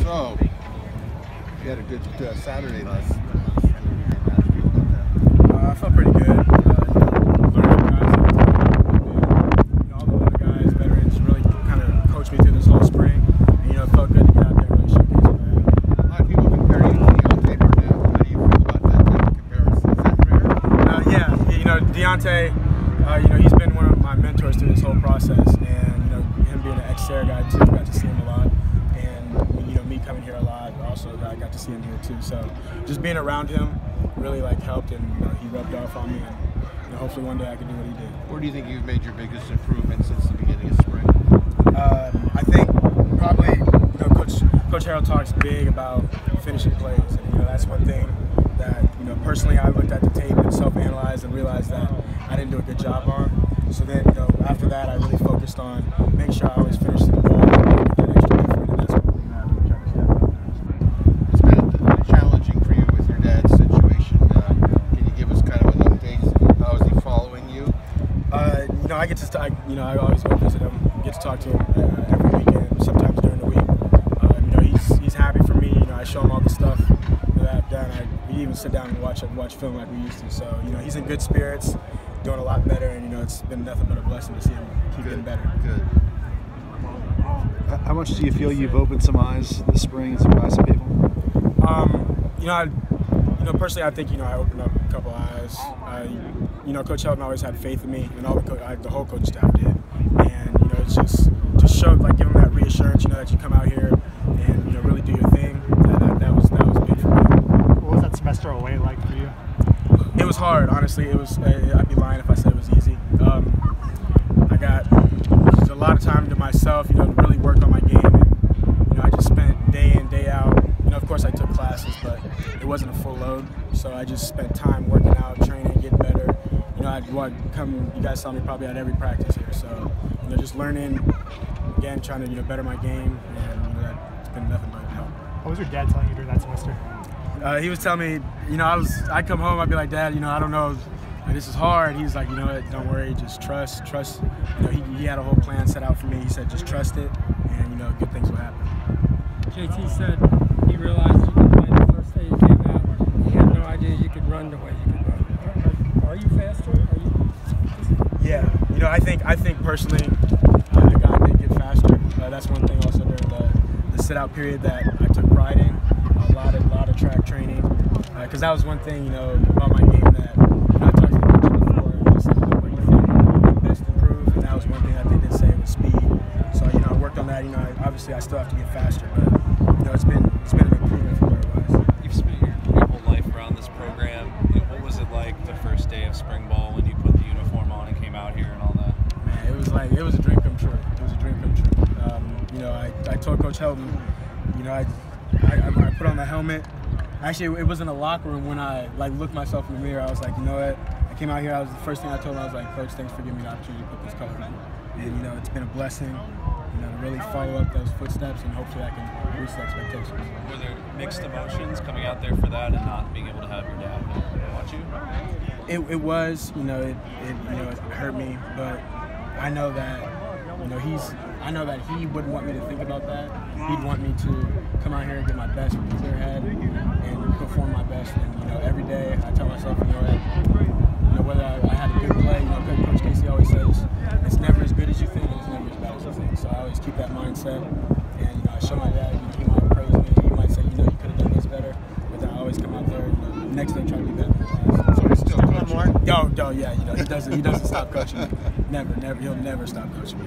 So, you had a good Saturday last night. I felt pretty good. Learned from guys all the other guys, veterans, really kind of coached me through this whole spring. And, it felt good to get out there and really showcase my head. A lot of people compare you to Deontay Burnett. How do you feel about that type of comparison? Is that fair? Yeah, Deontay, he's been one of my mentors through this whole process, and him being an ex-Sarah guy too, got to see him a lot, and me coming here a lot, also I got to see him here too. So just being around him really helped, and he rubbed off on me, and hopefully one day I can do what he did. Where do you think you've made your biggest improvement since the beginning of spring? I think probably Coach Harrell talks big about finishing plays, and that's one thing that personally I looked at the tape and self-analyzed and realized that I didn't do a good job on. So then after that I really focused on making sure I always finished the ball and get that extra effort, and that's what we're trying to step up. It's been challenging for you with your dad's situation. Can you give us kind of an update? How is he following you? I get to I always go visit him, get to talk to him every weekend, sometimes during the week. He's happy for me. I show him all the stuff that I've done. We even sit down and watch film like we used to. So he's in good spirits, doing a lot better, and it's been nothing but a blessing to see him keep getting better. Good. How much do you feel you've opened some eyes this spring and surprised some people? Personally, I think I opened up a couple eyes. Coach Helton always had faith in me, and the whole coach staff did. And it's just showed, give him that reassurance, that you come out here and really do your thing. That was big for me. What was that semester away like for you? It was hard, honestly. It was. I'd be lying if I said it was easy. I got just a lot of time to myself, to really work on my game. And, I just spent day in, day out. Of course I took classes, but it wasn't a full load. So I just spent time working out, training, getting better. You guys saw me probably at every practice here. So, just learning, again, trying to, better my game. And, it's been nothing but help. What was your dad telling you during that semester? He was telling me, I'd come home, I'd be like, Dad, I don't know, this is hard. He's like, don't worry, just trust. He had a whole plan set out for me. He said, just trust it, and good things will happen. JT said he realized you could play the first day you came out. He had no idea you could run the way you could run. Are you faster? Yeah, I think personally, I did get faster. That's one thing also during the sit-out period that I took pride in. A lot of track training, because that was one thing about my game that I talked to the coach before. Just what do you think I best improve, and that was one thing that they did say was speed. So I worked on that. Obviously I still have to get faster, but it's been an improvement from where it was. You've spent your whole life around this program. What was it like the first day of spring ball when you put the uniform on and came out here and all that? Man, it was a dream come true. It was a dream come true. I told Coach Helton, I put on the helmet. Actually, it was in the locker room when I looked myself in the mirror. I was like, you know what? I came out here. The first thing I told him, I was like, Coach, thanks for giving me the opportunity to put this color on. And it's been a blessing. To really follow up those footsteps, and hopefully I can reach the expectations. Were there mixed emotions coming out there for that and not being able to have your dad watch you? It was, it hurt me, but I know that, I know that he wouldn't want me to think about that. He'd want me to come out here and get my best with a clear head and perform my best. And every day I tell myself, whether I had a good play, Coach Casey always says it's never as good as you think, and it's never as bad as you think. So I always keep that mindset, and I show my dad. He might praise me, he might say, you could have done this better, but then I always come out there, the next day try to be better. So he's still doing more? Yeah, he doesn't stop coaching me. Never, he'll never stop coaching me.